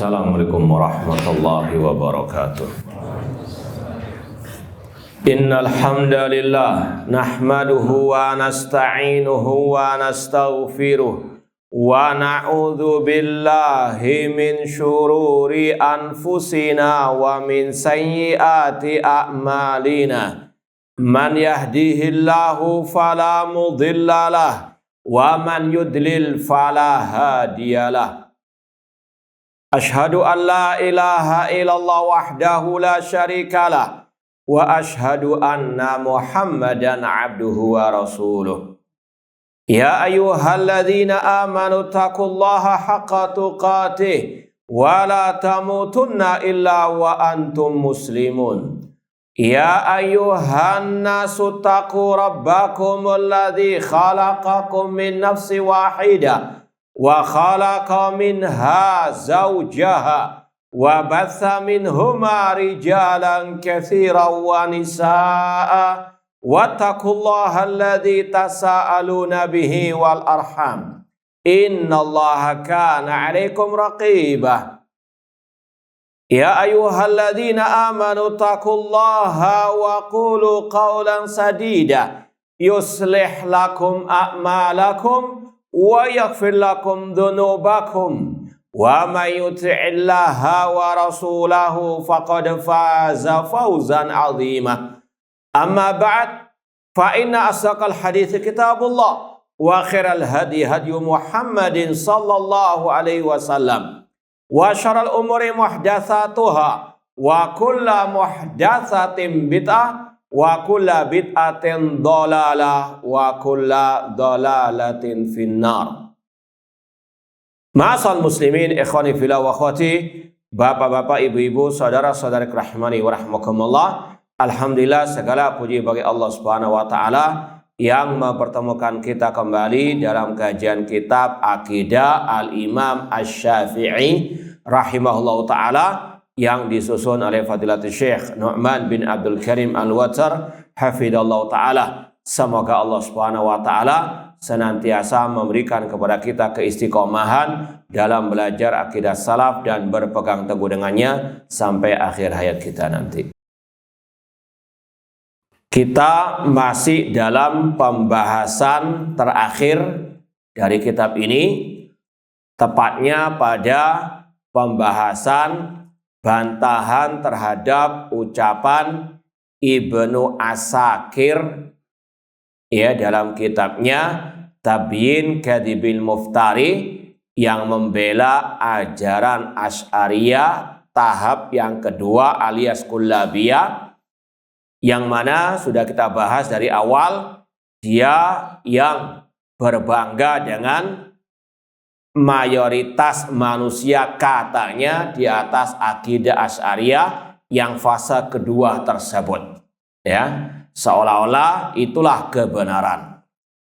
Assalamualaikum warahmatullahi wabarakatuh. Innal hamdalillah nahmaduhu wa nasta'inuhu wa nastaghfiruh wa na'udzu billahi min syururi anfusina wa min sayyiati a'malina. Man yahdihillahu fala mudhillalah wa man yudlil fala hadiyalah. Ashhadu an la ilaha illallah wahdahu la syarikalah wa ashhadu anna Muhammadan abduhu wa rasuluh. Ya ayyuhalladzina amanu taqullaha haqqa tuqatih wa la tamutunna illa wa antum muslimun. Ya ayyuhan nasu taqu rabbakumul ladzi khalaqakum min nafsin wahidah wa khalaqa minha zawjaha wa batha minhuma rijalan katsiran wa nisaa wattaqullaha alladzi tasaaluna bihi wal arham innallaha kana 'alaikum raqiba. Ya ayyuhalladzina amanu taqullaha wa qulu qawlan sadida yuslih lakum a'malakum wa yaghfir lakum dhunubakum wa may yuti'illaha wa rasulahu faqad faza fawzan 'azima. Amma ba'd, fa inna asdaqal hadithi kitabullah wa khairal hadi hadi Muhammadin sallallahu alaihi wasallam wa syarrul umuri muhdatsatuha wa kullu muhdatsatin bid'ah wa kulla bid'atin dhalalah wa kulla dhalalatin finnar. Ma'asal muslimin ikhwani fillah wa akhwati, bapak-bapak, ibu-ibu, saudara-saudari rahmani wa rahmakumullah. Alhamdulillah, segala puji bagi Allah Subhanahu wa taala yang mempertemukan kita kembali dalam kajian kitab Aqidah Al-Imam Asy-Syafi'i rahimahullahu taala yang disusun oleh Fadilatul Syekh Nu'man bin Abdul Karim Al-Watar hafidhallahu ta'ala. Semoga Allah subhanahu wa ta'ala senantiasa memberikan kepada kita keistiqomahan dalam belajar akidah salaf dan berpegang teguh dengannya sampai akhir hayat kita nanti. Kita masih dalam pembahasan terakhir dari kitab ini, tepatnya pada pembahasan bantahan terhadap ucapan Ibnu Asakir ya dalam kitabnya Tabyin Kadhibil Muftari yang membela ajaran Asy'ariyah tahap yang kedua alias Kullabiyah, yang mana sudah kita bahas dari awal dia yang berbangga dengan mayoritas manusia katanya di atas akidah Asy'ariyah yang fase kedua tersebut, ya, seolah-olah itulah kebenaran.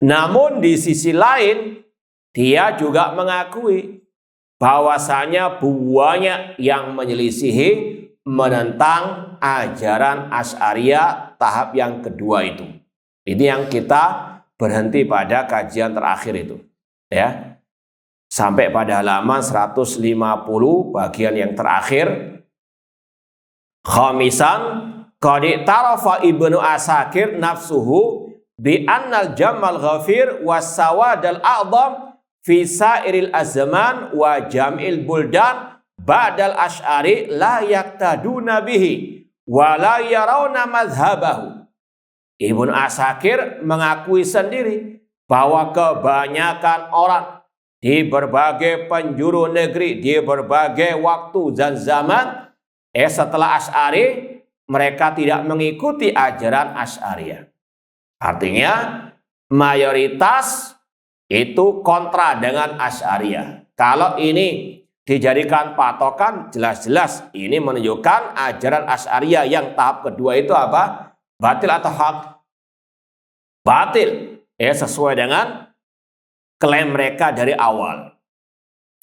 Namun di sisi lain dia juga mengakui bahwasanya banyak yang menyelisihi menentang ajaran Asy'ariyah tahap yang kedua itu. Ini yang kita berhenti pada kajian terakhir itu, ya. Sampai pada halaman 150 bagian yang terakhir. Khamisan, qad tarafa Ibnu Asakir nafsuhu bi annal jam'al ghafir was sawadal a'dham fi sairil azman wa jam'il buldan ba'dal asy'ari la yaqtaduna bihi wa la yarawna madhhabahu. Ibnu Asakir mengakui sendiri bahwa kebanyakan orang di berbagai penjuru negeri, di berbagai waktu dan zaman, setelah Asy'ari, mereka tidak mengikuti ajaran Asy'ariyah. Artinya, mayoritas itu kontra dengan Asy'ariyah. Kalau ini dijadikan patokan, jelas-jelas ini menunjukkan ajaran Asy'ariyah yang tahap kedua itu apa? Batil atau hak? Batil. Sesuai dengan klaim mereka dari awal.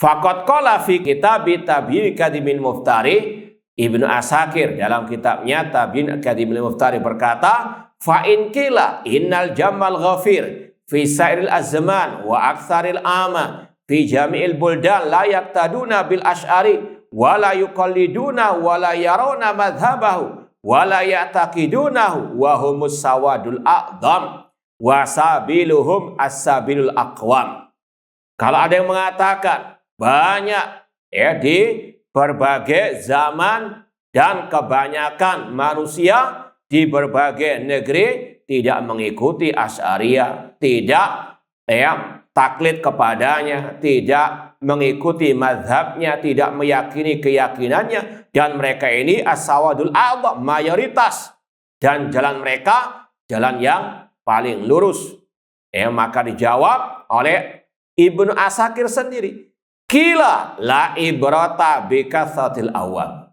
Faqad qala fi kitab Tabyin Kadhibil Muftari, Ibnu Asakir dalam kitabnya Tabyin Kadhibil Muftari berkata, fa in qila innal jam'al ghafir fi sairil azman wa aktsaril ama fi jami'il buldan la yaqtaduna bil asy'ari wala yuqalliduna wala yarawna madhhabahu wala ya'taqidunahu wa humus sawadul a'dham wa sabiluhum as-sabilul aqwam. Kalau ada yang mengatakan banyak di berbagai zaman dan kebanyakan manusia di berbagai negeri tidak mengikuti Asy'ariyah, tidak taklid kepadanya, tidak mengikuti mazhabnya, tidak meyakini keyakinannya, dan mereka ini as-sawadul a'dham, mayoritas, dan jalan mereka jalan yang paling lurus. Maka dijawab oleh Ibnu Asakir sendiri, qila la ibrata bikatsatil awam.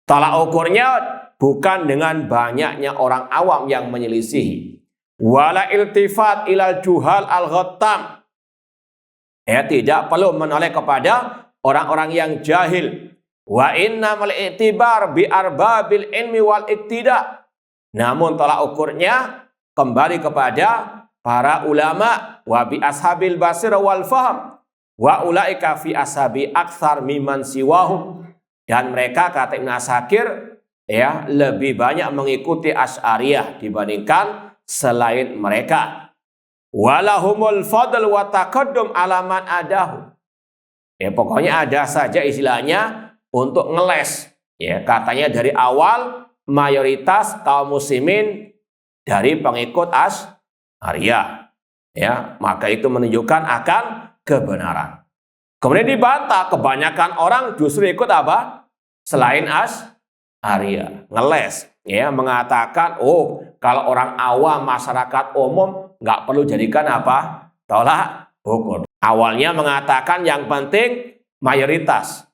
Tolak ukurnya bukan dengan banyaknya orang awam yang menyelisihi. Wala iltifat ilal juhal al-ghattam. Tidak perlu menoleh kepada orang-orang yang jahil. Wa innamal i'tibar bi arbabil ilmi wal iktida. Namun tolak ukurnya kembali kepada para ulama, wa bi ashabil basir wal faham, wa ulaika fi ashabi aktsar mimman siwahum. Dan mereka, kata Ibnu Asakir, lebih banyak mengikuti Asy'ariyah dibandingkan selain mereka. Walahumul fadl wa taqaddum ala man adahu. Pokoknya ada saja istilahnya untuk ngeles. Katanya dari awal mayoritas kaum muslimin dari pengikut Asy'ariyah. Maka itu menunjukkan akan kebenaran. Kemudian dibantah, kebanyakan orang justru ikut apa? Selain Asy'ariyah, ngeles, mengatakan, kalau orang awam, masyarakat umum nggak perlu jadikan apa? Tolak ukur. Awalnya mengatakan yang penting mayoritas,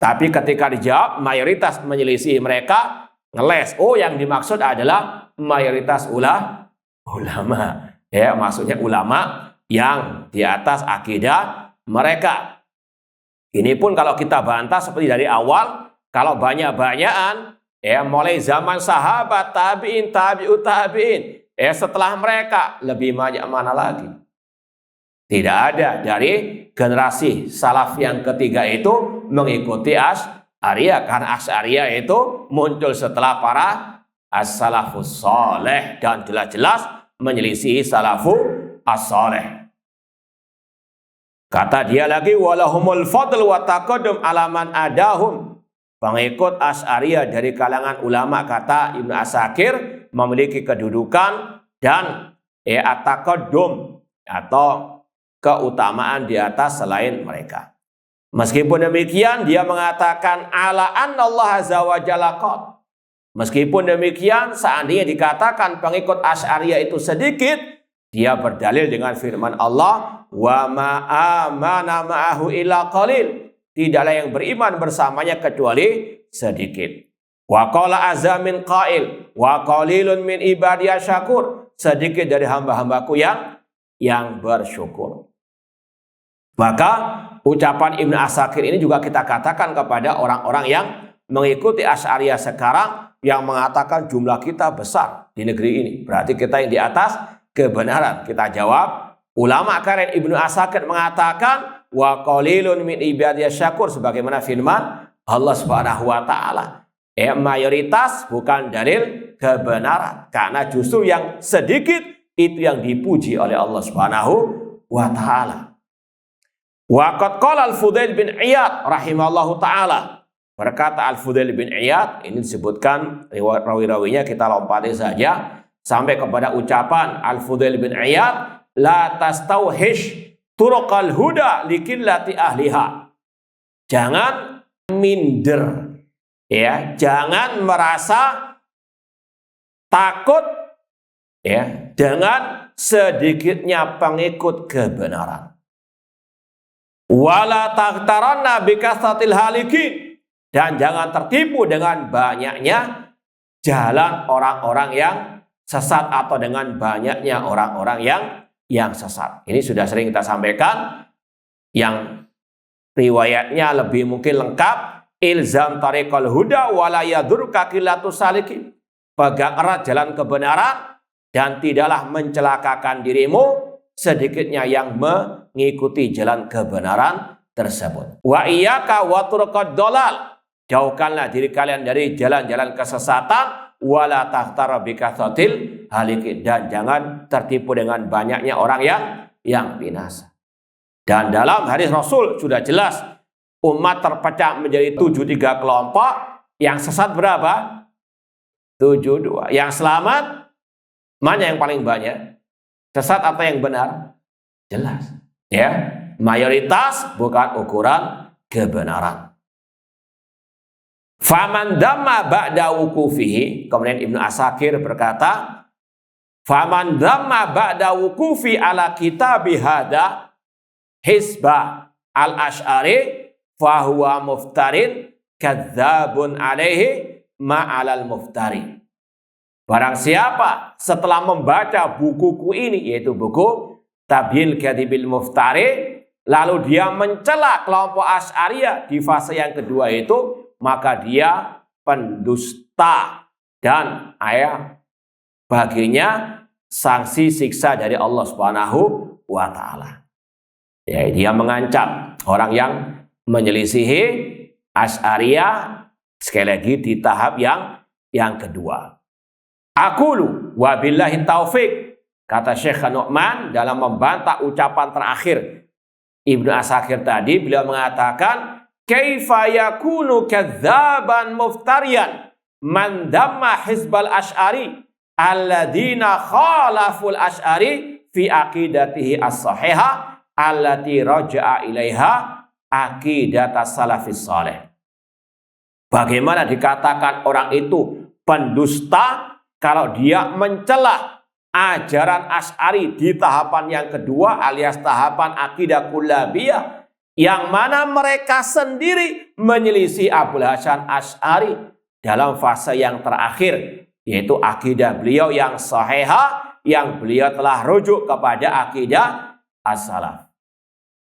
tapi ketika dijawab mayoritas menyelisih mereka, ngeles. Yang dimaksud adalah mayoritas ulama. Maksudnya ulama yang di atas akidah mereka. Ini pun kalau kita bantah seperti dari awal, kalau banyak-banyakan, mulai zaman sahabat, tabi'in, tabi'ut tabi'in, setelah mereka lebih banyak mana lagi? Tidak ada dari generasi salaf yang ketiga itu mengikuti Asy'ariyah, karena Asy'ariyah itu muncul setelah para as-salafus saleh dan jelas-jelas menyelisihi salafus as-saleh. Kata dia lagi, walahumul fadl wa taqaddum alaman adahum. Pengikut Asy'ariyah dari kalangan ulama, kata Ibnu Asakir, memiliki kedudukan dan at-taqaddum atau keutamaan di atas selain mereka. Meskipun demikian, dia mengatakan ala annallaha azza wa jalla qad. Meskipun demikian, seandainya dikatakan pengikut Asy'ariyah itu sedikit, dia berdalil dengan firman Allah, wa ma'amana ma'ahu illa qalil. Tidaklah yang beriman bersamanya kecuali sedikit. Wa qala azza min qail wa qalilun min ibadiyah syakur. Sedikit dari hamba-hambaku yang bersyukur. Maka ucapan Ibnu Asakir ini juga kita katakan kepada orang-orang yang mengikuti Asy'ariyah sekarang, yang mengatakan jumlah kita besar di negeri ini, berarti kita yang di atas kebenaran. Kita jawab, ulama karen Ibnu Asakir mengatakan wa qalilun min ibadiyah syakur, sebagaimana firman Allah Subhanahu wa taala. Mayoritas bukan dalil kebenaran, karena justru yang sedikit itu yang dipuji oleh Allah Subhanahu wa taala. Wa qad qala Al-Fudail bin Iyad rahimallahu taala. Berkata Al-Fudail bin Iyad, ini disebutkan rawi-rawinya, kita lompati saja sampai kepada ucapan Al-Fudail bin Iyad, la tastauhish turuqal huda likillati ahliha. Jangan minder, jangan merasa takut dengan sedikitnya pengikut kebenaran. Wala taghtaranna bikatsatil halikin, dan jangan tertipu dengan banyaknya jalan orang-orang yang sesat atau dengan banyaknya orang-orang yang sesat. Ini sudah sering kita sampaikan, yang riwayatnya lebih mungkin lengkap. Ilzam tariqal huda wala yadurka qillatus salikin. Pegang erat jalan kebenaran dan tidaklah mencelakakan dirimu sedikitnya yang mengikuti jalan kebenaran tersebut. Wa iyyaka wa turqad dolal. Jauhkanlah diri kalian dari jalan-jalan kesesatan. Wala tahtara bikathatil halikin. Dan jangan tertipu dengan banyaknya orang yang binasa. Dan dalam hadis Rasul sudah jelas umat terpecah menjadi 73 kelompok. Yang sesat berapa? 72. Yang selamat mana yang paling banyak? Sesat atau yang benar? Jelas. Ya, mayoritas bukan ukuran kebenaran. Faman damma ba'da wukufihi, kemudian Ibnu Asakir berkata, faman damma ba'da wukufi ala kitabi hada hisba al-Asy'ari fahuwa muftarin kadzabun alaihi ma'alal muftari. Barang siapa setelah membaca bukuku ini, yaitu buku Tabyil Kadhibil Muftari, lalu dia mencela kelompok Asy'ariyah di fase yang kedua itu, maka dia pendusta dan baginya sanksi siksa dari Allah Subhanahu wa taala. Ya, dia mengancam orang yang menyelisihi Asy'ariyah sekali lagi di tahap yang kedua. Aqulu wa billahi taufik, kata Syekh Nu'man dalam membantah ucapan terakhir Ibnu Asakir tadi, beliau mengatakan kaifa yakunu kadzaban muftariyan man damma hizbal Asy'ari alladzina khalaful Asy'ari fi aqidatihi as-sahihah allati raja'a ilaiha aqidatas salafis salih. Bagaimana dikatakan orang itu pendusta kalau dia mencela ajaran Asy'ari di tahapan yang kedua alias tahapan akidah kullabiyah, yang mana mereka sendiri menyelisih Abul Hasan Asy'ari dalam fase yang terakhir, yaitu akidah beliau yang sahihah, yang beliau telah rujuk kepada akidah as-salaf.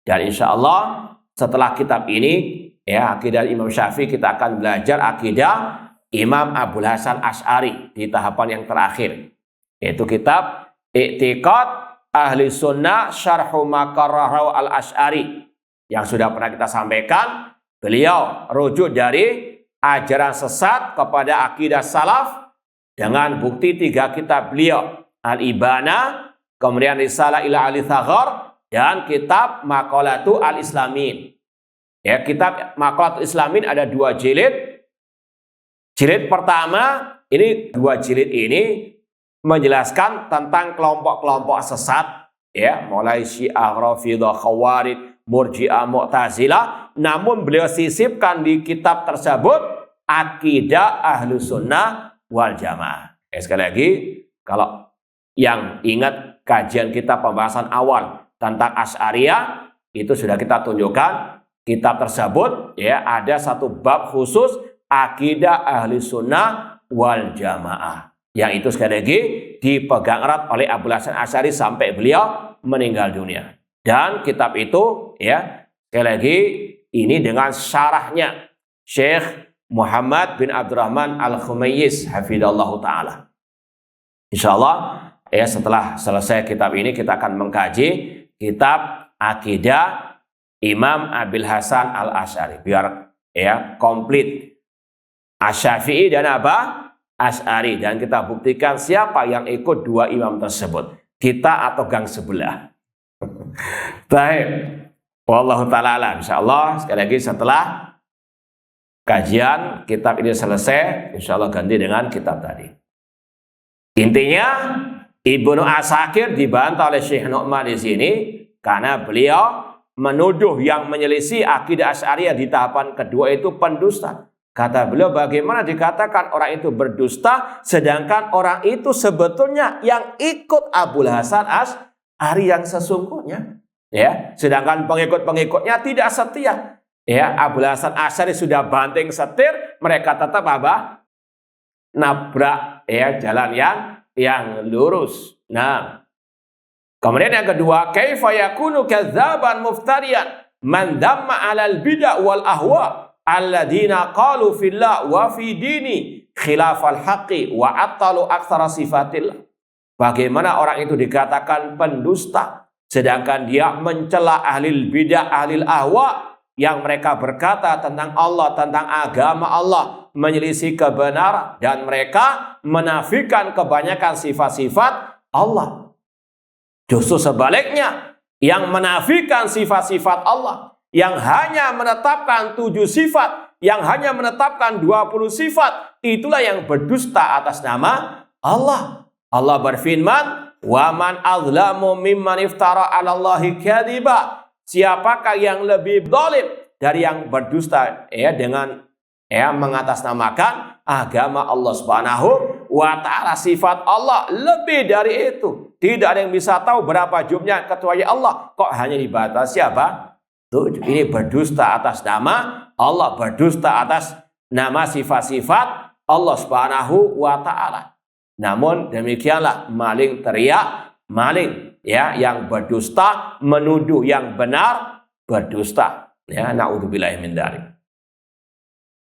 Dan insya Allah setelah kitab ini, ya, akidah Imam Syafi'i, kita akan belajar akidah Imam Abul Hasan Asy'ari di tahapan yang terakhir, yaitu kitab I'tiqad Ahli Sunnah Syarhu Makarrahu al-Asy'ari, yang sudah pernah kita sampaikan. Beliau rujuk dari ajaran sesat kepada akidah salaf dengan bukti 3 kitab beliau, Al-Ibana, kemudian Risalah ila Ali Thaghar, dan kitab Maqalatu al-Islamin. Ya, kitab Maqalatu Islamin ada 2 jilid. Jilid pertama, ini 2 jilid ini menjelaskan tentang kelompok-kelompok sesat, ya, mulai Syiah, Rafidhah, Khawarij, Murji'ah, Mu'tazilah. Namun beliau sisipkan di kitab tersebut akidah Ahlus Sunnah wal Jamaah. Sekali lagi, kalau yang ingat kajian kita pembahasan awal tentang Asy'ariyah, itu sudah kita tunjukkan kitab tersebut, ya, ada 1 bab khusus akidah Ahli Sunnah wal Jamaah, yang itu sekali lagi dipegang erat oleh Abul Hasan Asy'ari sampai beliau meninggal dunia. Dan kitab itu, ya, sekali lagi ini dengan syarahnya Syekh Muhammad bin Abdurrahman Al-Khumayyiz hafidhallahu ta'ala. Insyaallah, ya, setelah selesai kitab ini kita akan mengkaji kitab akidah Imam Abil Hasan Al-Asy'ari, biar, ya, komplit Asy-Syafi'i dan Asy'ari, dan kita buktikan siapa yang ikut 2 imam tersebut, kita atau gang sebelah. Baik, wallahu ta'ala alam. Insyaallah sekali lagi setelah kajian kitab ini selesai, insyaallah ganti dengan kitab tadi. Intinya Ibnu Asakir dibantah oleh Syekh Nu'man di sini karena beliau menuduh yang menyelisih akidah Asy'ariyah di tahapan kedua itu pendusta. Kata beliau, bagaimana dikatakan orang itu berdusta sedangkan orang itu sebetulnya yang ikut Abul Hasan Asy'ari yang sesungguhnya, ya, sedangkan pengikut-pengikutnya tidak setia. Ya, Abul Hasan Asy'ari sudah banting setir, mereka tetap nabrak, ya, jalan yang lurus. Nah, kemudian yang kedua, kaifa yakunu kadzaban muftariyan man damma 'alal bid'ah wal ahwa alladzina qalu fillah wa fi dini khilafal haqqi wa attalu aktsara sifatillah. Bagaimana orang itu dikatakan pendusta sedangkan dia mencela ahli bidah, ahli ahwa yang mereka berkata tentang Allah, tentang agama Allah, menyelisih kebenaran, dan mereka menafikan kebanyakan sifat-sifat Allah. Justru sebaliknya, yang menafikan sifat-sifat Allah, yang hanya menetapkan 7 sifat, yang hanya menetapkan 20 sifat, itulah yang berdusta atas nama Allah. Allah berfirman, "Wa man azlamu mimman iftara 'alallahi kadziba." Siapakah yang lebih zalim dari yang berdusta dengan mengatasnamakan agama Allah Subhanahu wa ta'ala, sifat Allah lebih dari itu. Tidak ada yang bisa tahu berapa jumlahnya kecuali Allah. Kok hanya dibatasi apa? Ini berdusta atas nama Allah, berdusta atas nama sifat-sifat Allah Subhanahu wa ta'ala. Namun demikianlah maling teriak maling, yang berdusta menuduh yang benar berdusta. Na'udzubillahi min dzalik.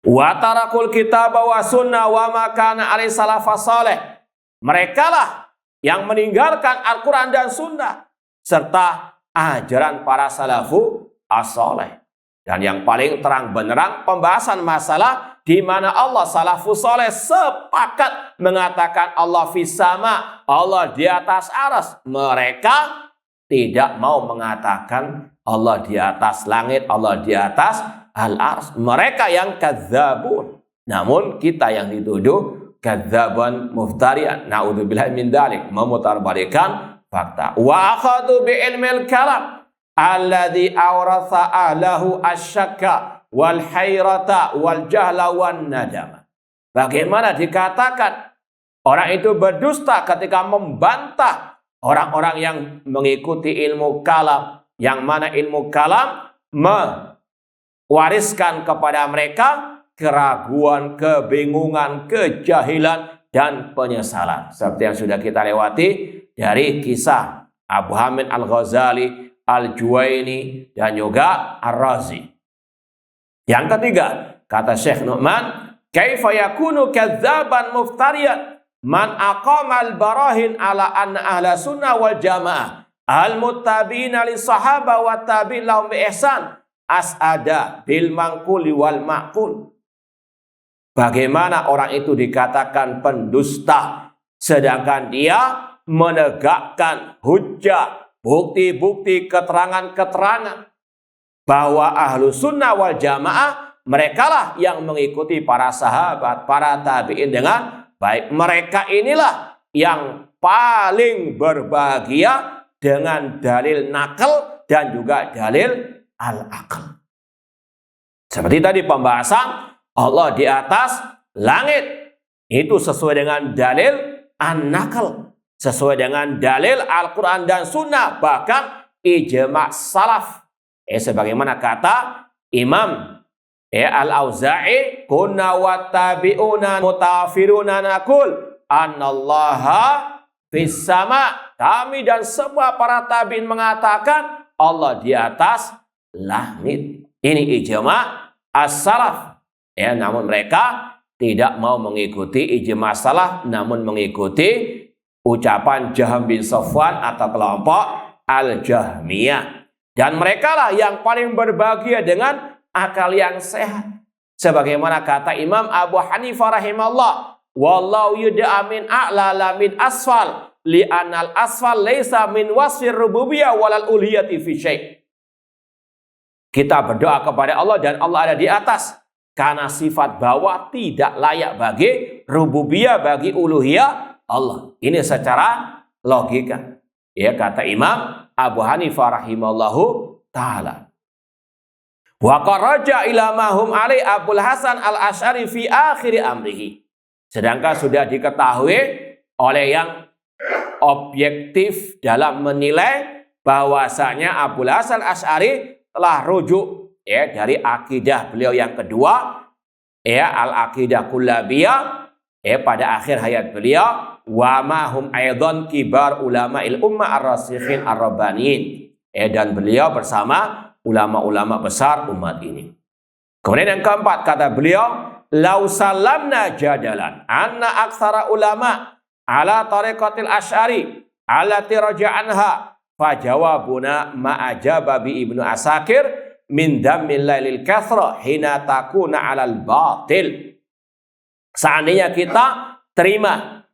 Wa tarakul kitaba wa sunnah wa ma kana alaihi salafus salih. Mereka lah yang meninggalkan Al-Quran dan Sunnah serta ajaran para salafu as-salih. Dan yang paling terang benderang pembahasan masalah di mana Allah salafus salih sepakat mengatakan Allah fis sama, Allah di atas aras. Mereka tidak mau mengatakan Allah di atas langit, Allah di atas al-ars. Mereka yang kadzabun. Namun kita yang dituduh kadzaban muftarian. Na'udzubillahi min dzalik, memutarbalikan fakta. Wa akhadhu bi ilmil kalam alladzi awratha ahlahu asyakka wal hayrata wal jahla wan nadama. Bagaimana dikatakan orang itu berdusta ketika membantah orang-orang yang mengikuti ilmu kalam, yang mana ilmu kalam mewariskan kepada mereka keraguan, kebingungan, kejahilan, dan penyesalan. Seperti yang sudah kita lewati dari kisah Abu Hamid Al-Ghazali, Al-Juwaini, dan juga Ar-Razi. Yang ketiga, kata Syekh Nu'man, kaifa yakunu kadzaban muftariyan man aqama al-barahin ala anna ahla sunnah wal jamaah al-muttabi'ina li sahaba wa tabi'in lahum bi ihsan as'ada bil manquli wal ma'qul. Bagaimana orang itu dikatakan pendusta sedangkan dia menegakkan hujjah, bukti-bukti, keterangan-keterangan bahwa ahlu sunnah wal jamaah merekalah yang mengikuti para sahabat, para tabi'in dengan baik. Mereka inilah yang paling berbahagia dengan dalil nakal dan juga dalil al-aql. Seperti tadi pembahasan Allah di atas langit, itu sesuai dengan dalil an-nakal, sesuai dengan dalil Al-Quran dan Sunnah, bahkan ijma' salaf. Sebagaimana kata Imam Al-Auza'i, kunna wattabi'una mutafiruna nakul anallaha fis sama. Kami dan semua para tabi'in mengatakan Allah di atas langit. Ini ijma' as-salaf. Namun mereka tidak mau mengikuti ijma' salaf, namun mengikuti ucapan Jahm bin Safwan atau kelompok Al-Jahmiyah. Dan mereka lah yang paling berbahagia dengan akal yang sehat. Sebagaimana kata Imam Abu Hanifah rahimahullah, wallahu yud'a min a'la la min asfal li'anal asfal laysa min wasfir rububiyyah walal uluhiyyati fi syai'. Kita berdoa kepada Allah dan Allah ada di atas, karena sifat bawah tidak layak bagi rububiyah, bagi uluhiyah Allah. Ini secara logika. Kata Imam Abu Hanifah rahimahullahu ta'ala. Wa qaraja ila mahum ali Abul Hasan Al-Asy'ari fi akhir amrihi. Sedangkan sudah diketahui oleh yang objektif dalam menilai bahwasanya Abul Hasan Al-Asy'ari telah rujuk dari akidah beliau yang kedua, al-aqidah kullabiyah, pada akhir hayat beliau, wa mahum aidan kibar ulama ummah ar-rasikhin ar-rabbaniyin, dan beliau bersama ulama-ulama besar umat ini. Kemudian yang keempat kata beliau, lau salamna jadalan anna aktsara ulama ala tariqatil asy'ari allati raja'anha fajawabuna ma'ajaba bi Ibnu Asakir min dammil lailil kathra hina takuna 'alal batil. Seandainya kita terima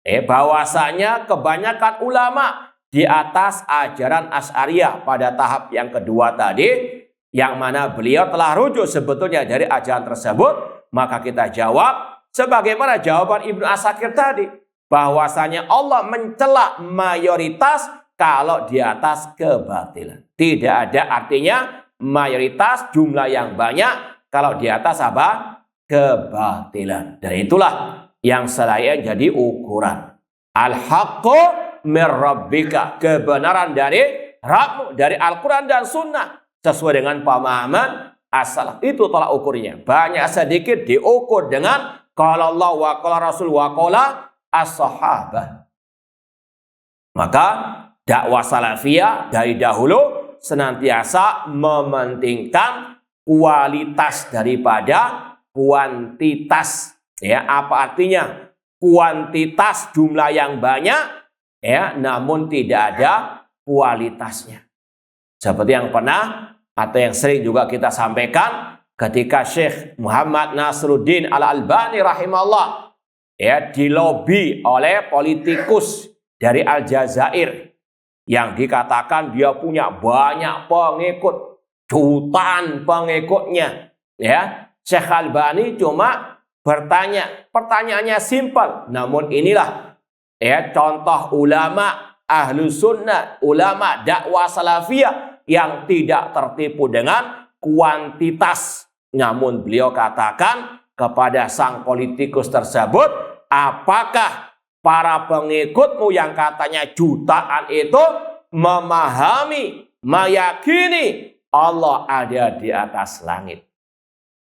bahwasanya kebanyakan ulama di atas ajaran Asy'ariyah pada tahap yang kedua tadi, yang mana beliau telah rujuk sebetulnya dari ajaran tersebut, maka kita jawab sebagaimana jawaban Ibnu Asakir tadi, bahwasanya Allah mencela mayoritas kalau di atas kebatilan. Tidak ada artinya mayoritas jumlah yang banyak kalau di atas apa? Kebatilan. Dan itulah yang selain jadi ukuran. Al-haqqu mir rabbika, kebenaran dari Rabbmu, dari Al-Quran dan Sunnah, sesuai dengan pemahaman as-salaf. Itu tolak ukurnya. Banyak sedikit diukur dengan qala Allah wa qala Rasul wa qala as-sahabah. Maka dakwah salafiyah dari dahulu senantiasa mementingkan kualitas daripada kuantitas. Ya, apa artinya? Kuantitas jumlah yang banyak, ya, namun tidak ada kualitasnya. Seperti yang pernah atau yang sering juga kita sampaikan ketika Syekh Muhammad Nasruddin Al-Albani rahimahullah, ya, dilobi oleh politikus dari Aljazair yang dikatakan dia punya banyak pengikut, jutaan pengikutnya, ya. Syekh Albani cuma bertanya, pertanyaannya simpel, namun inilah, ya, contoh ulama ahlu sunnah, ulama dakwah salafiyah yang tidak tertipu dengan kuantitas. Namun beliau katakan kepada sang politikus tersebut, apakah para pengikutmu yang katanya jutaan itu memahami, meyakini Allah ada di atas langit?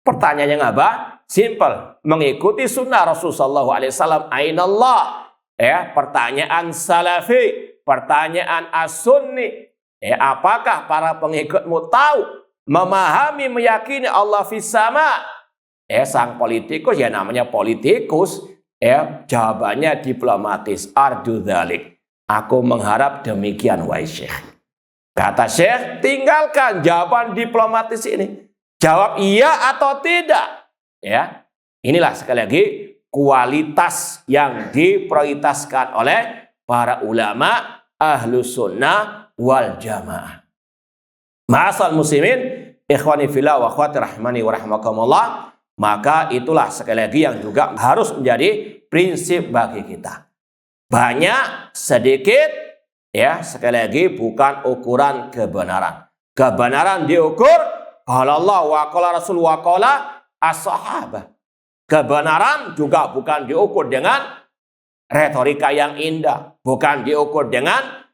Pertanyaannya apa? Simple. Mengikuti sunnah Rasulullah SAW. Ainallah. Ya, pertanyaan salafi, pertanyaan as-sunni. Ya, apakah para pengikutmu tahu, memahami, meyakini Allah fis sama? Sang politikus, ya namanya politikus, ya jawabannya diplomatis. Arju dzalik. Aku mengharap demikian, wahai Syekh. Kata Syekh, tinggalkan jawaban diplomatis ini. Jawab iya atau tidak. Ya, inilah sekali lagi kualitas yang diprioritaskan oleh para ulama ahlu sunnah wal jamaah. Ma'asal muslimin, ikhwani fillah wa akhwati rahmani wa rahmakumullah. Maka itulah sekali lagi yang juga harus menjadi prinsip bagi kita. Banyak, sedikit, ya sekali lagi bukan ukuran kebenaran. Kebenaran diukur qala Allah wa qala Rasul wa qala as-sahabah. Kebenaran juga bukan diukur dengan retorika yang indah, bukan diukur dengan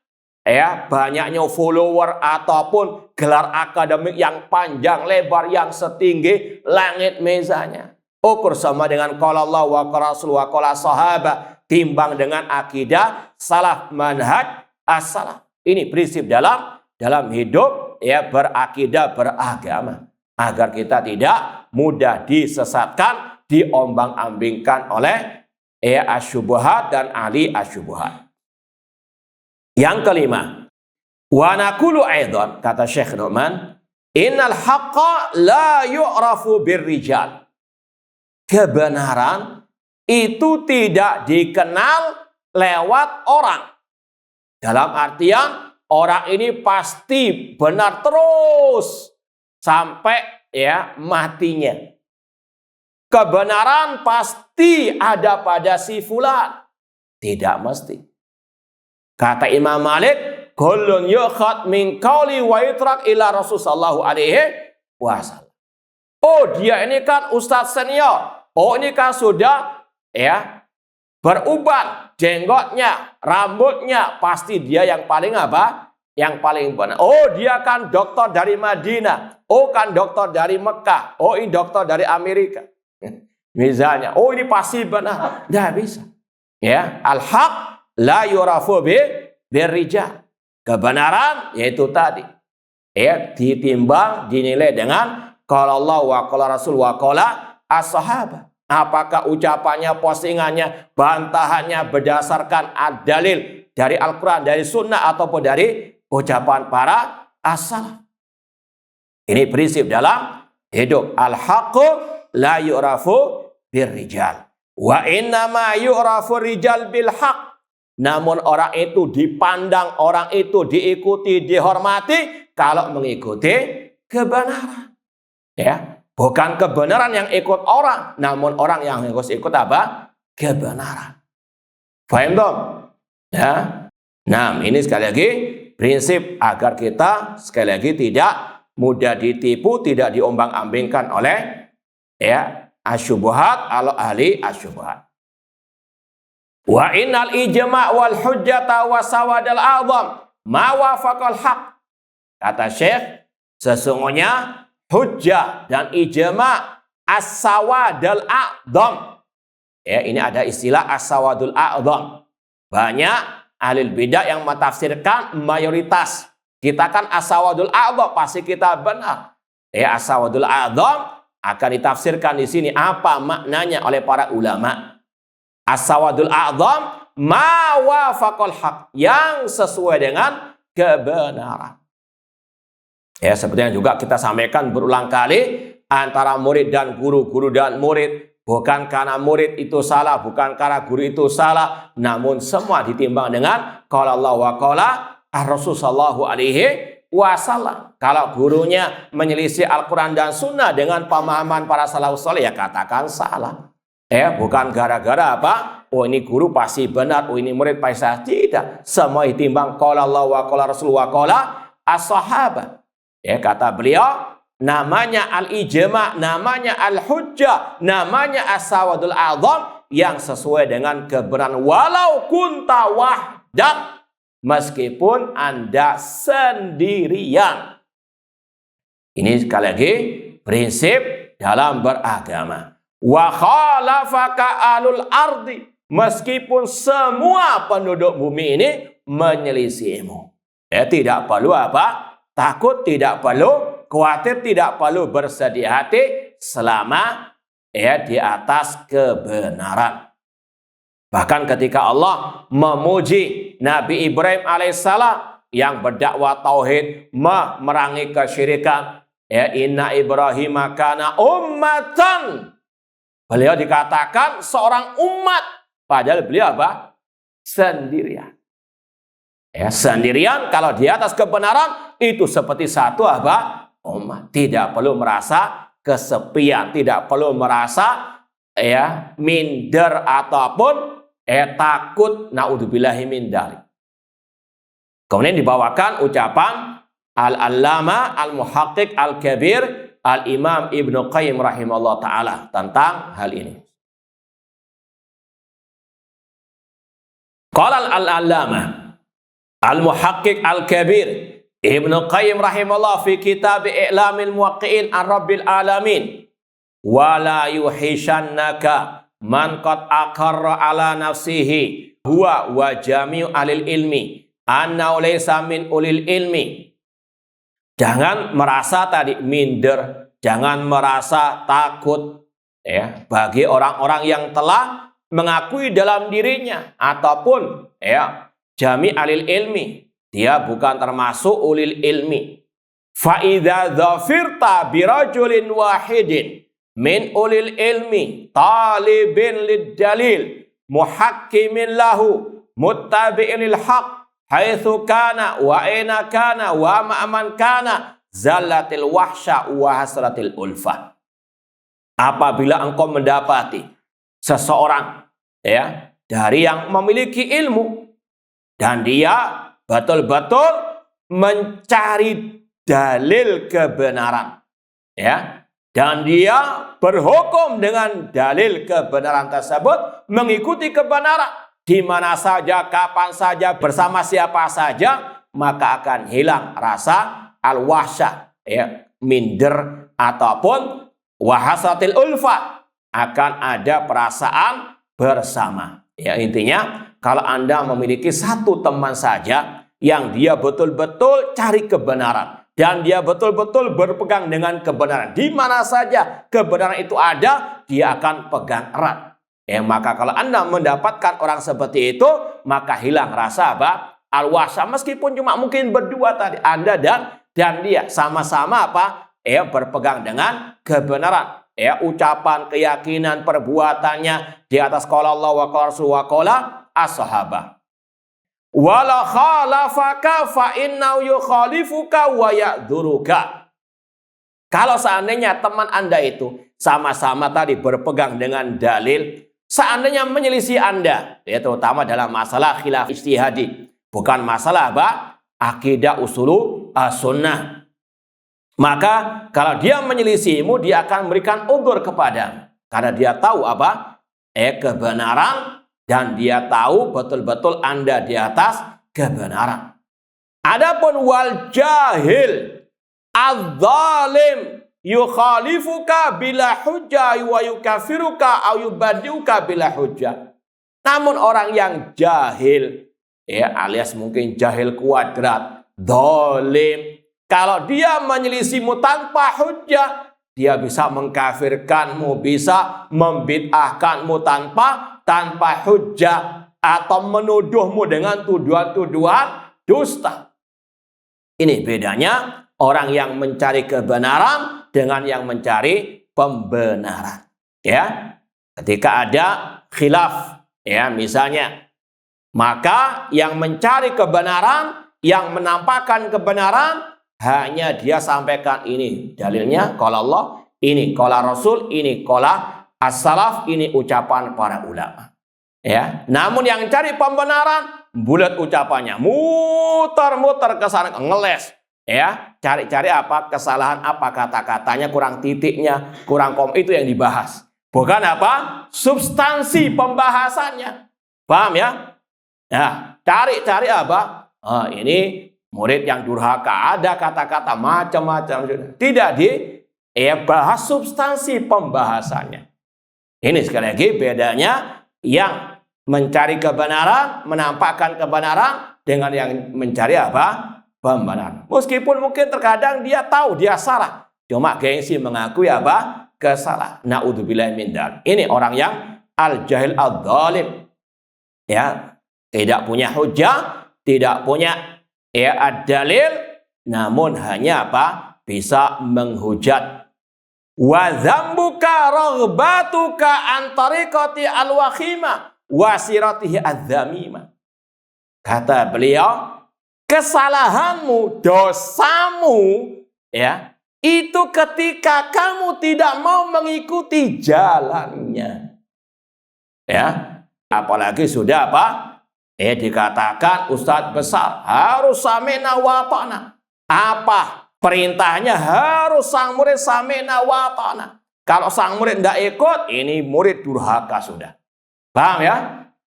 banyaknya follower ataupun gelar akademik yang panjang lebar yang setinggi langit mezanya. Ukur sama dengan qala Allah wa qala Rasul wa qala as-sahabah, timbang dengan akidah salaf manhaj as-salaf. Ini prinsip dalam hidup, ya, berakidah, beragama, agar kita tidak mudah disesatkan, diombang-ambingkan oleh asyubuhat dan ahli asyubuhat. Yang kelima, wa naqulu aidan, kata Syekh Nu'man, innal haqqa la yu'rafu birrijal. Kebenaran itu tidak dikenal lewat orang. Dalam artian orang ini pasti benar terus sampai matinya. Kebenaran pasti ada pada si fulan. Tidak mesti. Kata Imam Malik, kullun yukhad min qauli wa yutrak ila Rasul sallallahu alaihi wasallam. Oh, dia ini kan ustadz senior. Oh, ini kan sudah beruban jenggotnya, rambutnya, pasti dia yang paling apa? Yang paling benar. Oh, dia kan dokter dari Madinah. Oh, kan dokter dari Mekah. Oh, ini dokter dari Amerika. Misalnya, oh ini pasti benar. Tidak bisa. Ya, al-haq la yurafu birrijal. Kebenaran yaitu tadi. Ditimbang, dinilai dengan qala Allah wa qala Rasul wa qala as-sahabah. Apakah ucapannya, postingannya, bantahannya berdasarkan dalil dari Al-Quran, dari Sunnah, ataupun dari ucapan para as-salaf. Ini prinsip dalam hidup. Al-haqqu la yu'rafu birrijal. Wa innama yu'rafu rijal bil haqq. Namun orang itu dipandang, orang itu diikuti, dihormati kalau mengikuti kebenaran. Ya, bukan kebenaran yang ikut orang, namun orang yang harus ikut apa? Kebenaran. Paham dong? Ya. Nah, ini sekali lagi prinsip agar kita sekali lagi tidak mudah ditipu, tidak diombang-ambingkan oleh ya asyubuhat atau ahli asyubuhat. Wa innal ijma' wal hujjata wa sawadal a'zam ma wafaqal haq. Kata Syekh, sesungguhnya hujjah dan ijma' as-sawadal a'zam. Ya, ini ada istilah as-sawadul a'zam. Banyak ahli bidah yang mentafsirkan mayoritas. Kita kan as-sawadul a'zam, pasti kita benar. Ya, as-sawadul a'zam akan ditafsirkan di sini apa maknanya oleh para ulama. As-sawadul a'zam ma wafaqal haq, yang sesuai dengan kebenaran. Ya, seperti yang juga kita sampaikan berulang kali, antara murid dan guru, guru dan murid, bukan karena murid itu salah, bukan karena guru itu salah, namun semua ditimbang dengan qala Allah wa qala Rasul sallallahu alaihi wasallam. Kalau gurunya menyelisih Al-Quran dan Sunnah dengan pemahaman para salafus saleh, ya katakan salah. Ya, bukan gara-gara apa? Oh, ini guru pasti benar, oh ini murid pasti salah. Tidak. Semua ditimbang qala Allah wa qala Rasul wa qala as-sahabat. Ya, kata beliau, namanya al-ijma', namanya al-hujjah, namanya as-sawadul a'zam, yang sesuai dengan kebenaran walau kunta wahdak, meskipun Anda sendirian. Ini sekali lagi prinsip dalam beragama. Wa khalafaka alul ardi, meskipun semua penduduk bumi ini menyelisihimu. Ya, tidak perlu apa? Takut, tidak perlu khawatir, tidak perlu bersedih hati selama ya di atas kebenaran. Bahkan ketika Allah memuji Nabi Ibrahim alaihissalam yang berdakwah tauhid, memerangi kesyirikan, ya inna Ibrahim kana ummatan. Beliau dikatakan seorang umat, padahal beliau apa? Sendirian. Ya, sendirian kalau di atas kebenaran itu seperti satu apa? Umat. Tidak perlu merasa kesepian, tidak perlu merasa ya minder ataupun takut, naudzubillahi min dzalik. Kemudian dibawakan ucapan Al-Allama Al-Muhaqqiq Al-Kabir Al-Imam Ibnu Qayyim rahimahullah ta'ala tentang hal ini. Qala Al-Allama Al-Muhaqqiq Al-Kabir Ibnu Qayyim rahimahullah fi kitab I'lamil Muwaqqi'in an Rabbil Alamin, wala yuhishannaka man qad aqarra ala nafsihi huwa wa jami'u alil ilmi anna laysa min ulil ilmi. Jangan merasa tadi minder, jangan merasa takut ya bagi orang-orang yang telah mengakui dalam dirinya ataupun ya jami alil ilmi, dia bukan termasuk ulil ilmi. Fa idza dhafirta birajulin wahidin min ulil ilmi talibin lid dalil muhakkimin lahu muttabi'in lil haq haitsu kana wa aina kana wa ma'man kana zallatil wahsya wa hasratil ulfah. Apabila engkau mendapati seseorang ya dari yang memiliki ilmu dan dia betul-betul mencari dalil kebenaran ya, dan dia berhukum dengan dalil kebenaran tersebut, mengikuti kebenaran di mana saja, kapan saja, bersama siapa saja, maka akan hilang rasa al-wahsyah ya, minder ataupun wahasatil ulfa, akan ada perasaan bersama. Ya, intinya kalau Anda memiliki satu teman saja yang dia betul-betul cari kebenaran dan dia betul-betul berpegang dengan kebenaran, di mana saja kebenaran itu ada, dia akan pegang erat. Ya, maka kalau Anda mendapatkan orang seperti itu, maka hilang rasa apa? Al-wasa, meskipun cuma mungkin berdua tadi, Anda dan dia sama-sama apa? Berpegang dengan kebenaran. Ucapan, keyakinan, perbuatannya di atas qala Allah wa qala Rasul wa qala as-sahabah. Wala khalafaka fa innahu yukhalifuka wa ya'dhuruka. Kalau seandainya teman Anda itu sama-sama tadi berpegang dengan dalil, seandainya menyelisih Anda, ya terutama dalam masalah khilaf ijtihadi, bukan masalah apa? Akidah usulu as-sunnah. Maka kalau dia menyelisihimu, dia akan memberikan udzur kepadamu. Karena dia tahu apa? Kebenaran, dan dia tahu betul-betul Anda di atas kebenaran. Adapun wal jahil adz-dzalim yukhalifuka bila hujjah wa yukafiruka au yubadiuka bila hujjah. Namun orang yang jahil, alias mungkin jahil kuadrat, zalim, kalau dia menyelisihimu tanpa hujjah, dia bisa mengkafirkanmu, bisa membid'ahkanmu tanpa hujjah, atau menuduhmu dengan tuduhan-tuduhan dusta. Ini bedanya orang yang mencari kebenaran dengan yang mencari pembenaran. Ya, ketika ada khilaf, misalnya, maka yang mencari kebenaran, yang menampakkan kebenaran, hanya dia sampaikan ini dalilnya qala Allah, ini qala Rasul, ini qala as-salaf, ini ucapan para ulama. Namun yang cari pembenaran, bulat ucapannya, muter-muter ke sana, ngeles. Cari-cari apa kesalahan, apa kata-katanya, kurang titiknya, kurang itu yang dibahas. Bukan apa? Substansi pembahasannya. Paham ya? Cari-cari apa? Ini murid yang durhaka, ada kata-kata macam-macam. Tidak bahas substansi pembahasannya. Ini sekali lagi bedanya yang mencari kebenaran, menampakkan kebenaran, dengan yang mencari apa? Pembenaran. Meskipun mungkin terkadang dia tahu dia salah, cuma gengsi mengakui apa? Kesalahan. Na'udzubillahi min dzalik. Ini orang yang al-jahil adz-dzalim. Tidak punya hujjah, tidak punya ad-dalil, namun hanya apa? Bisa menghujat. Wa dzambuka raghbatuka an tariqati al-wakhima wa siratihi adz-dzamima. Kata beliau, kesalahanmu, dosamu, itu ketika kamu tidak mau mengikuti jalannya. Apalagi sudah apa? Dikatakan ustadz besar harus sami'na wa ta'na. Apa perintahnya? Harus sang murid sami'na wa ta'na. Kalau sang murid tidak ikut, ini murid durhaka sudah. Paham ya?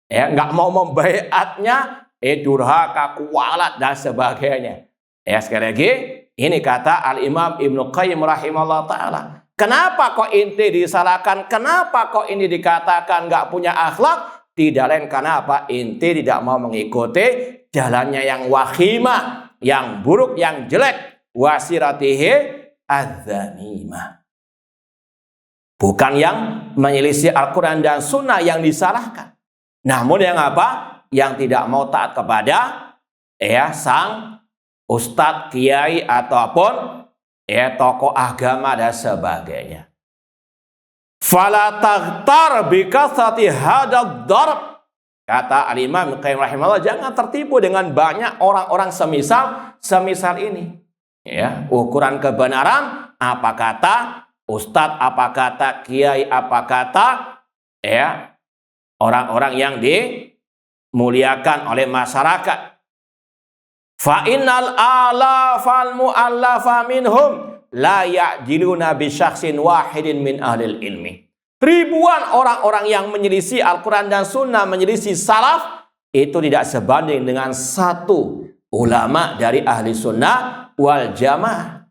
Nggak mau membaiatnya, durhaka, kualat dan sebagainya. Sekali lagi, ini kata Al-Imam Ibnu Qayyim rahimahullah ta'ala. Kenapa kok inti disalahkan? Kenapa kok ini dikatakan nggak punya akhlak? Tidak lain karena apa? Inti tidak mau mengikuti jalannya yang wakhimah, yang buruk, yang jelek. Wasiratihi adz-dzamimah. Bukan yang menyelisih Al-Quran dan Sunnah yang disalahkan. Namun yang apa? Yang tidak mau taat kepada sang ustadz, kiai, ataupun tokoh agama dan sebagainya. Fala taghtar bi kasrati hadad darb. Kata Al-Imam Ibnu Qayyim rahimahullah, jangan tertipu dengan banyak orang-orang semisal ini. Ukuran kebenaran, apa kata ustadz, apa kata kiai, apa kata orang-orang yang dimuliakan oleh masyarakat. Fa innal alafal mu'allafa minhum la ya'jiluna bi syakhsin wahidin min ahlil ilmi. Ribuan orang-orang yang menyelisih Al-Quran dan Sunnah, menyelisih salaf, itu tidak sebanding dengan satu ulama dari ahli sunnah wal jamaah.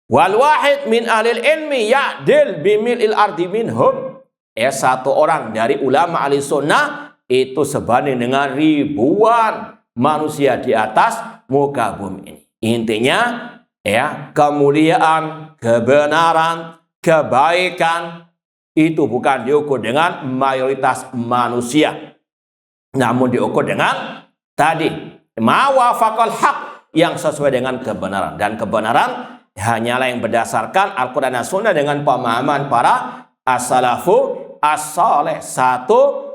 Wal wahid min ahlil ilmi ya'dil bimil'il ardi minhum. Satu orang dari ulama ahli sunnah itu sebanding dengan ribuan manusia di atas muka bumi ini. Intinya kemuliaan, kebenaran, kebaikan itu bukan diukur dengan mayoritas manusia, namun diukur dengan tadi ma wafaqal haq, yang sesuai dengan kebenaran. Dan kebenaran hanyalah yang berdasarkan Al-Quran dan Sunnah dengan pemahaman para as-salafu as-saleh. Satu,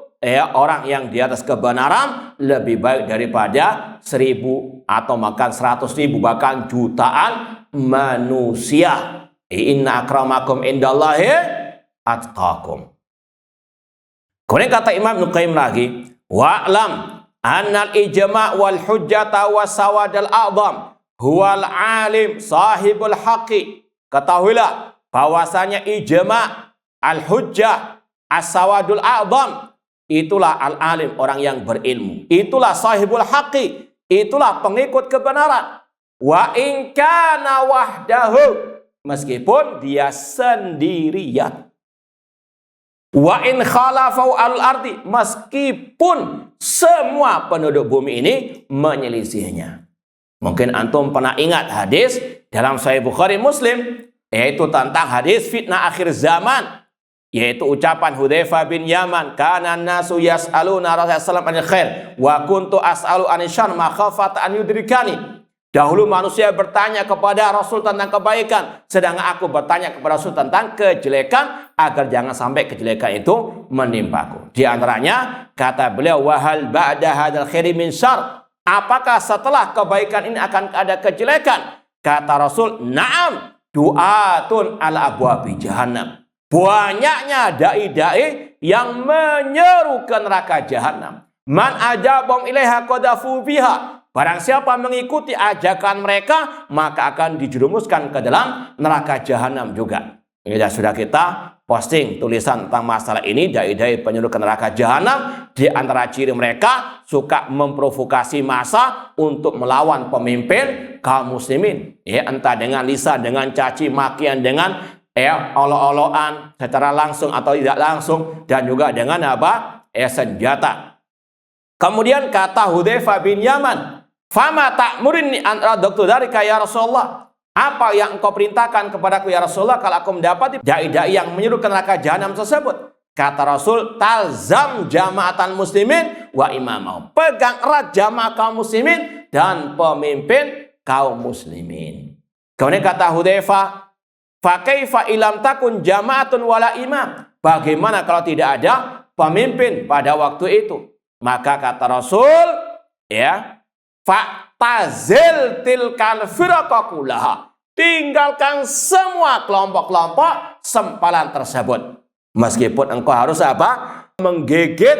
orang yang di atas kebenaran lebih baik daripada 1000 atau bahkan 100.000 bahkan jutaan manusia. Inna akramakum indallahi atqakum. Kemudian kata Imam Ibnu Qayyim lagi, wa'lam annal ijma' wal hujjata wasawadal a'zam huwal alim sahibul haqqi. Ketahuilah bahwasanya ijma', al-hujjah, as-sawadul a'zam, itulah al-alim, orang yang berilmu. Itulah sahibul haqqi, itulah pengikut kebenaran. Wa in kana wahdahu, meskipun dia sendirian. Wa in khalafau al-ardi, meskipun semua penduduk bumi ini menyelisihinya. Mungkin antum pernah ingat hadis dalam Sahih Bukhari Muslim, yaitu tentang hadis fitnah akhir zaman, yaitu ucapan Hudzaifah bin Yaman, kana nasu yas'aluna Rasulullah sallallahu alaihi wasallam anil khair wa kuntu as'alu anil syarr makhafata an yudrikani. Dahulu manusia bertanya kepada Rasul tentang kebaikan, sedangkan aku bertanya kepada Rasul tentang kejelekan, agar jangan sampai kejelekan itu menimpaku. Di antaranya kata beliau, wahal ba'da hadzal khairi min syarr, apakah setelah kebaikan ini akan ada kejelekan? Kata Rasul, na'am, du'atun ala abwabi jahannam. Banyaknya dai-dai yang menyeru ke neraka jahanam. Man ajabum ilaiha qadafu biha. Barang siapa mengikuti ajakan mereka, maka akan dijerumuskan ke dalam neraka jahanam juga. Ini sudah kita posting tulisan tentang masalah ini, dai-dai penyuruh ke neraka jahanam. Di antara ciri mereka suka memprovokasi massa untuk melawan pemimpin kaum muslimin. Ya, entah dengan lisan, dengan caci makian, dengan olo-oloan secara langsung atau tidak langsung, dan juga dengan apa? Senjata. Kemudian kata Hudzaifah bin Yaman, fama ta'murini an radaktu dzalika ya Rasulullah. Apa yang engkau perintahkan kepadaku ya Rasulullah kalau aku mendapati dai-dai yang menyuruh ke neraka jahanam tersebut? Kata Rasul, talzam jama'atan muslimin wa imamahum. Pegang erat jamaah kaum muslimin dan pemimpin kaum muslimin. Kemudian kata Hudzaifah, fa kaifa ilam takun jama'atun wala imam? Bagaimana kalau tidak ada pemimpin pada waktu itu? Maka kata Rasul, ya, fa'tazil tilkal firqa kullaha. Tinggalkan semua kelompok-kelompok sempalan tersebut. Meskipun engkau harus apa? Menggigit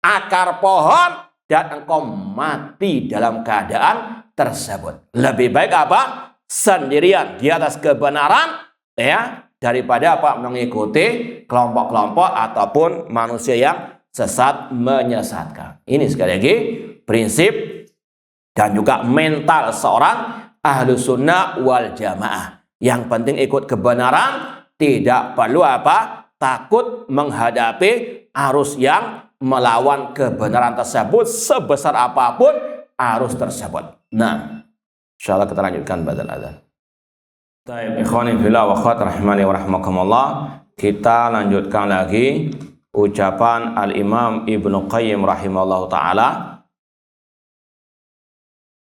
akar pohon dan engkau mati dalam keadaan tersebut. Lebih baik apa? Sendirian di atas kebenaran, ya, daripada apa? Mengikuti kelompok-kelompok ataupun manusia yang sesat menyesatkan. Ini sekali lagi prinsip dan juga mental seorang ahlu sunnah wal jamaah. Yang penting ikut kebenaran, tidak perlu apa? Takut menghadapi arus yang melawan kebenaran tersebut sebesar apapun arus tersebut. Nah, insyaallah kita lanjutkan badal adzan. Baik, ikhwani fillah wa akhwat rahimani wa rahmakumullah. Kita lanjutkan lagi ucapan Al-Imam Ibnu Qayyim rahimahullah ta'ala.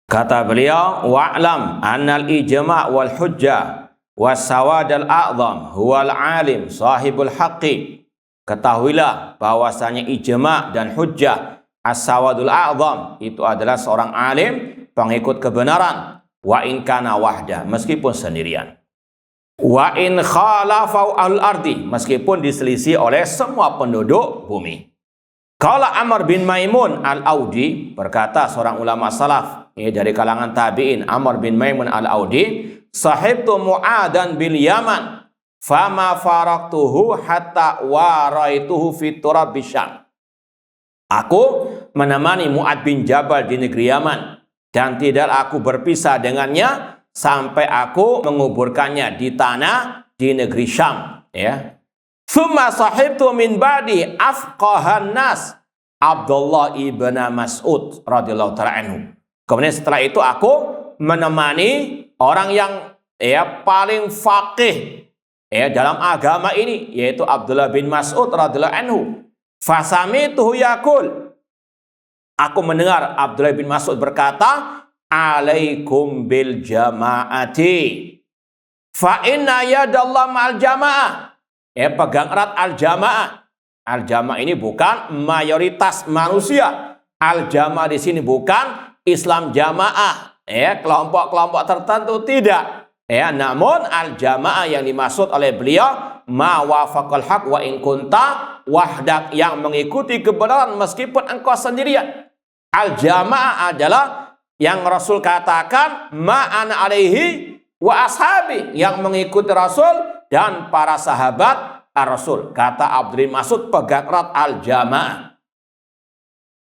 Kata beliau, wa'lam annal ijma' wal hujjah was-sawadal a'zam huwal alim sahibul haqqi. Ketahuilah bahwasanya ijma' dan hujjah as-sawadul a'zam itu adalah seorang alim, pengikut kebenaran. Wa in kana wahda, meskipun sendirian. Wa in khalafau al-ardi, meskipun diselisih oleh semua penduduk bumi. Qala Amr bin Maimun al-Audi, berkata seorang ulama salaf, ini dari kalangan tabi'in, Amr bin Maimun al-Audi, sahibtu Mu'adan bil Yaman, fama faraktuhu hatta waraituhu fi turab Bisyam. Aku menemani Mu'ad bin Jabal di negeri Yaman, dan tidak aku berpisah dengannya sampai aku menguburkannya di tanah di negeri Syam, ya. Tsumma sahibtu min ba'di afqahan nas Abdullah ibn Mas'ud radhiyallahu ta'ala anhu. Kemudian setelah itu aku menemani orang yang paling faqih dalam agama ini, yaitu Abdullah bin Mas'ud radhiyallahu anhu. Fasamituhu yaqul, Aku mendengar Abdullah bin Mas'ud berkata, alaikum bil jama'ati. Fa inna yadallah ma'al jama'ah. Pegang erat al-jamaah. Al-jamaah ini bukan mayoritas manusia. Al-jamaah di sini bukan Islam jamaah. Kelompok-kelompok tertentu tidak. Namun al-jamaah yang dimaksud oleh beliau ma wafaqal haq wa in kunta wahdak, yang mengikuti kebenaran meskipun engkau sendirian. Al-jamaah adalah yang Rasul katakan ma ana alaihi wa ashabi, yang mengikuti Rasul dan para sahabat Rasul. Kata Abdul Mas'ud, pegang erat al-jamaah.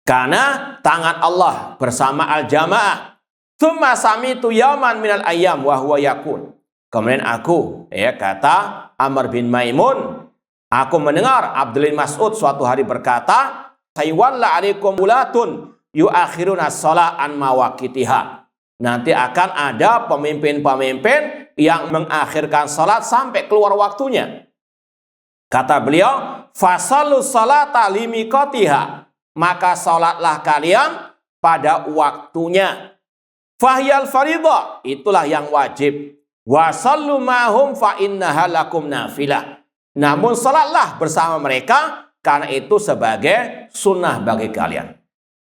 Karena tangan Allah bersama al-jamaah. Tsumma samitu yauman minal ayyam wa huwa yaqul. Kemudian aku, kata Amr bin Maimun, aku mendengar Abdul Mas'ud suatu hari berkata, saywalla alaikum ulatun yuakhiruna shalah an mawaqitiha. Nanti akan ada pemimpin-pemimpin yang mengakhirkan salat sampai keluar waktunya. Kata beliau, fasallu salata limiqatiha, maka salatlah kalian pada waktunya. Fahyal faridah, itulah yang wajib. Wasallu mahum fa innaha lakum nafilah. Namun salatlah bersama mereka, karena itu sebagai sunnah bagi kalian.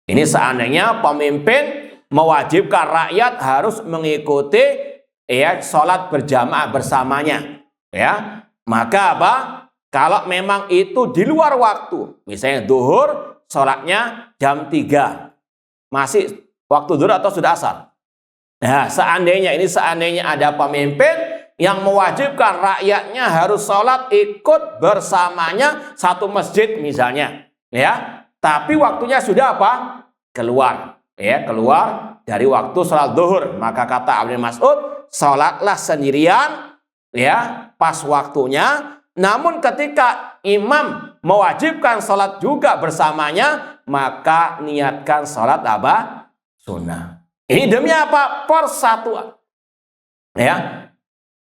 Ini seandainya pemimpin mewajibkan rakyat harus mengikuti sholat berjamaah bersamanya, maka apa? Kalau memang itu di luar waktu, misalnya duhur sholatnya jam 3, masih waktu duhur atau sudah asar. Nah, seandainya ada pemimpin yang mewajibkan rakyatnya harus sholat ikut bersamanya satu masjid misalnya, tapi waktunya sudah apa? Keluar dari waktu sholat duhur, maka kata Abdul Mas'ud, sholatlah sendirian pas waktunya. Namun ketika imam mewajibkan sholat juga bersamanya, maka niatkan sholat apa? Sunnah. Ini demi apa? Persatuan.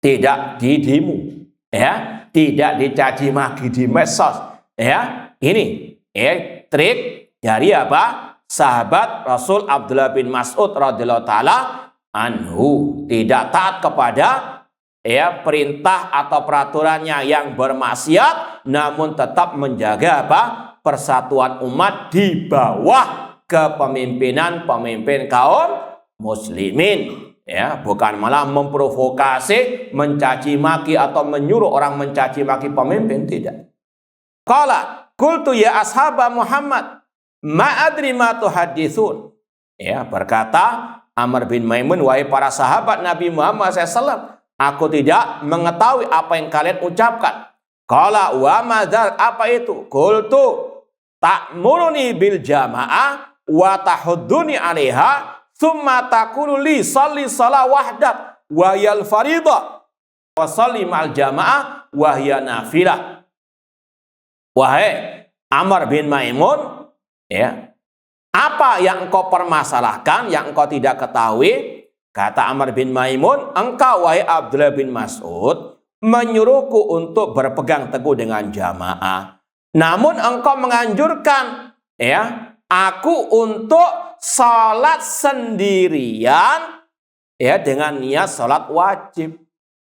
Tidak didimu, tidak dicaci maki di medsos. Ini trik dari apa? Sahabat Rasul Abdullah bin Mas'ud radhiyallahu taala anhu, tidak taat kepada perintah atau peraturannya yang bermaksiat, namun tetap menjaga apa? Persatuan umat di bawah kepemimpinan pemimpin kaum muslimin, bukan malah memprovokasi, mencaci maki atau menyuruh orang mencaci maki pemimpin, tidak. Qala qultu ya ashaba Muhammad ma'adri ma tuhaditsun. Berkata Amr bin Maimun, wahai para sahabat Nabi Muhammad SAW, aku tidak mengetahui apa yang kalian ucapkan. Qala wa madzal, apa itu? Qultu ta'muruni bil jamaah wa tahudduni 'alaiha tsumma taqulu li shalli shalah wahdak wa yal fariḍah wa shalli ma'al jamaah wa hiya nafilah. Wahai Amr bin Maimun, apa yang engkau permasalahkan, yang engkau tidak ketahui? Kata Amr bin Maimun, engkau wahai Abdullah bin Mas'ud menyuruhku untuk berpegang teguh dengan jamaah. Namun engkau menganjurkan aku untuk sholat sendirian dengan niat sholat wajib.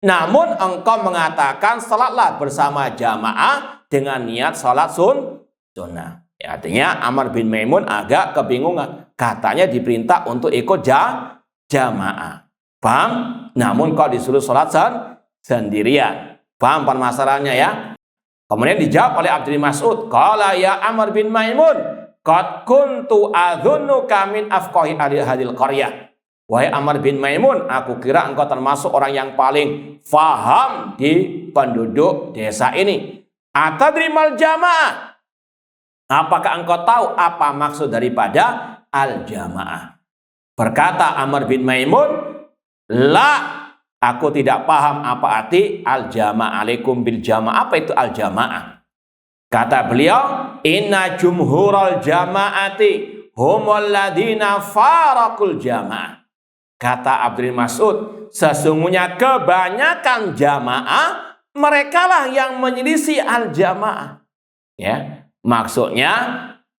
Namun engkau mengatakan sholatlah bersama jamaah dengan niat sholat sunnah. Artinya Amr bin Maimun agak kebingungan. Katanya diperintah untuk ikut jamaah. Paham? Namun kau disuruh sholat sendirian. Paham permasalahannya ya? Kemudian dijawab oleh Abdul Mas'ud. Qala ya Amr bin Maimun, qad kuntu adhunnuka min afqahi ahli hadil qaryah. Wahai Amr bin Maimun, aku kira engkau termasuk orang yang paling faham di penduduk desa ini. Atadrimal jamaah, apakah engkau tahu apa maksud daripada al-jamaah? Berkata Amr bin Maimun, la, aku tidak paham apa arti al-jamaah. Alaikum bil jamaah, apa itu al-jamaah? Kata beliau, inna jumhural jamaati humul ladina farakul jamaah. Kata Abdul Mas'ud, sesungguhnya kebanyakan jamaah merekalah yang menyelisih al-jamaah. Maksudnya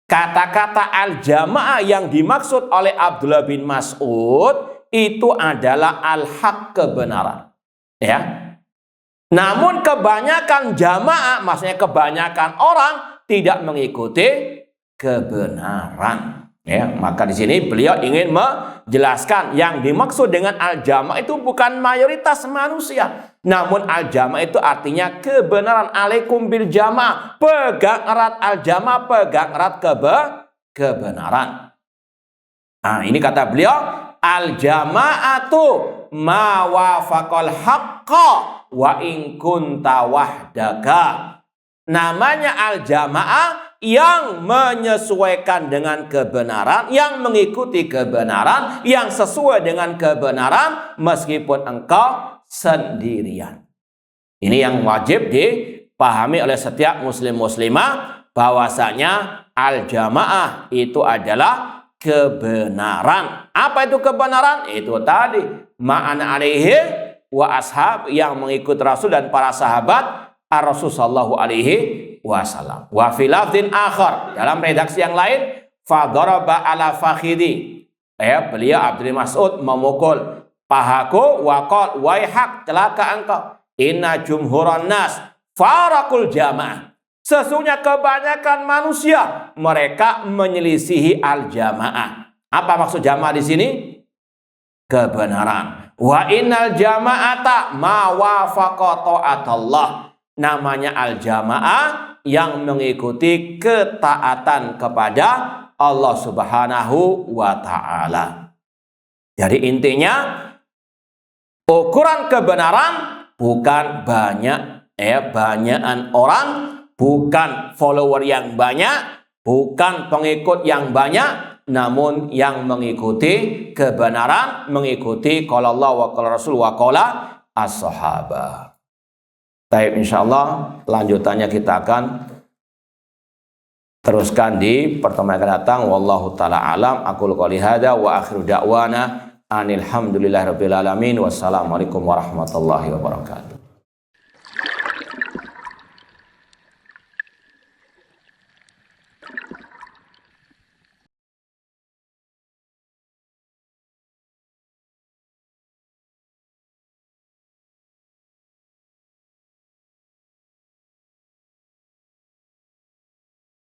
kata-kata al-jamaah yang dimaksud oleh Abdullah bin Mas'ud itu adalah al-haq, kebenaran. Ya. Namun kebanyakan jamaah, maksudnya kebanyakan orang tidak mengikuti kebenaran. Ya, maka di sini beliau ingin menjelaskan yang dimaksud dengan al-jamaah itu bukan mayoritas manusia, namun al-jamaah itu artinya kebenaran. Alaikum bil jamaah, pegang erat al-jamaah, pegang erat kebenaran. Nah, ini kata beliau, al-jama'atu ma wafaqal haqqa wa in kunta wahdaka. Namanya al-jamaah yang menyesuaikan dengan kebenaran, yang mengikuti kebenaran, yang sesuai dengan kebenaran meskipun engkau sendirian. Ini yang wajib dipahami oleh setiap muslim muslimah, bahwasanya al-jamaah itu adalah kebenaran. Apa itu kebenaran? Itu tadi ma'ana alaihi wa ashab, yang mengikut Rasul dan para sahabat Ar-Rasul sallallahu alaihi wasallam. Wa fi lafdhin akhar, dalam redaksi yang lain, fadaraba ala fakhidi. Ya, beliau Abdul Mas'ud memukul pahaku wa qala waihak, celaka engkau. Inna jumhuran nas farakul jamaah. Sesungguhnya kebanyakan manusia mereka menyelisihi al-jamaah. Apa maksud jamaah di sini? Kebenaran. Wa innal jama'ata ma wafaqa ta'atallah. Namanya al-jamaah yang mengikuti ketaatan kepada Allah Subhanahu wa ta'ala. Jadi intinya, ukuran kebenaran bukan banyakan orang, bukan follower yang banyak, bukan pengikut yang banyak, namun yang mengikuti kebenaran, mengikuti qala Allah wa qala Rasul wa qala as-sahabah. Baik, insyaallah lanjutannya kita akan teruskan di pertemuan yang akan datang. Wallahu taala alam. Aqulu qouli hadza wa akhiru da'wana anil hamdulillahirabbil alamin. Wassalamualaikum warahmatullahi wabarakatuh.